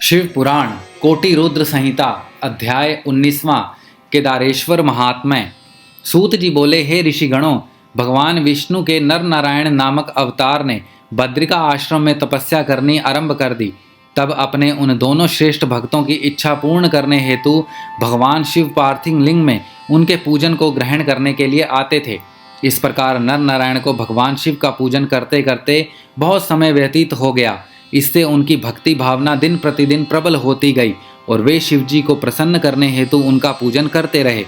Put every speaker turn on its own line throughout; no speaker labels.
शिव पुराण कोटि रुद्र संहिता अध्याय 19वां केदारेश्वर महात्म्य। सूत जी बोले, हे ऋषिगणों, भगवान विष्णु के नर नारायण नामक अवतार ने बद्रिका आश्रम में तपस्या करनी आरंभ कर दी। तब अपने उन दोनों श्रेष्ठ भक्तों की इच्छा पूर्ण करने हेतु भगवान शिव पार्थिव लिंग में उनके पूजन को ग्रहण करने के लिए आते थे। इस प्रकार नर नारायण को भगवान शिव का पूजन करते करते बहुत समय व्यतीत हो गया। इससे उनकी भक्ति भावना दिन प्रतिदिन प्रबल होती गई और वे शिव जी को प्रसन्न करने हेतु उनका पूजन करते रहे।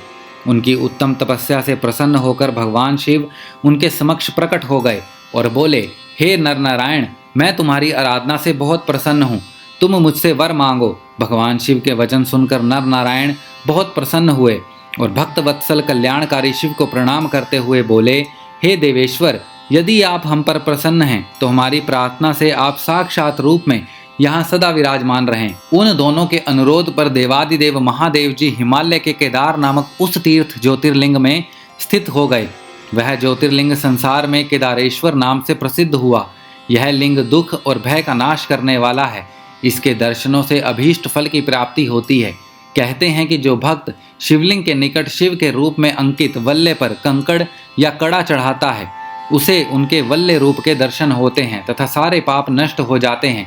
उनकी उत्तम तपस्या से प्रसन्न होकर भगवान शिव उनके समक्ष प्रकट हो गए और बोले, हे नर नारायण, मैं तुम्हारी आराधना से बहुत प्रसन्न हूँ, तुम मुझसे वर मांगो। भगवान शिव के वचन सुनकर नर नारायण बहुत प्रसन्न हुए और भक्त वत्सल कल्याणकारी शिव को प्रणाम करते हुए बोले, हे देवेश्वर, यदि आप हम पर प्रसन्न हैं तो हमारी प्रार्थना से आप साक्षात रूप में यहाँ सदा विराजमान रहें। उन दोनों के अनुरोध पर देवादिदेव महादेव जी हिमालय के केदार नामक उस तीर्थ ज्योतिर्लिंग में स्थित हो गए। वह ज्योतिर्लिंग संसार में केदारेश्वर नाम से प्रसिद्ध हुआ। यह लिंग दुख और भय का नाश करने वाला है। इसके दर्शनों से अभीष्ट फल की प्राप्ति होती है। कहते हैं कि जो भक्त शिवलिंग के निकट शिव के रूप में अंकित वल्ले पर कंकड़ या कड़ा चढ़ाता है, उसे उनके वल्ले रूप के दर्शन होते हैं तथा सारे पाप नष्ट हो जाते हैं।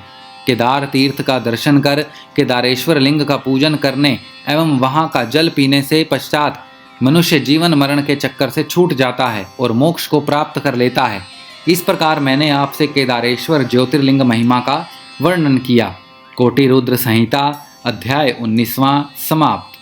केदार तीर्थ का दर्शन कर केदारेश्वर लिंग का पूजन करने एवं वहाँ का जल पीने से पश्चात मनुष्य जीवन मरण के चक्कर से छूट जाता है और मोक्ष को प्राप्त कर लेता है। इस प्रकार मैंने आपसे केदारेश्वर ज्योतिर्लिंग महिमा का वर्णन किया। कोटि रुद्र संहिता अध्याय 19वां समाप्त।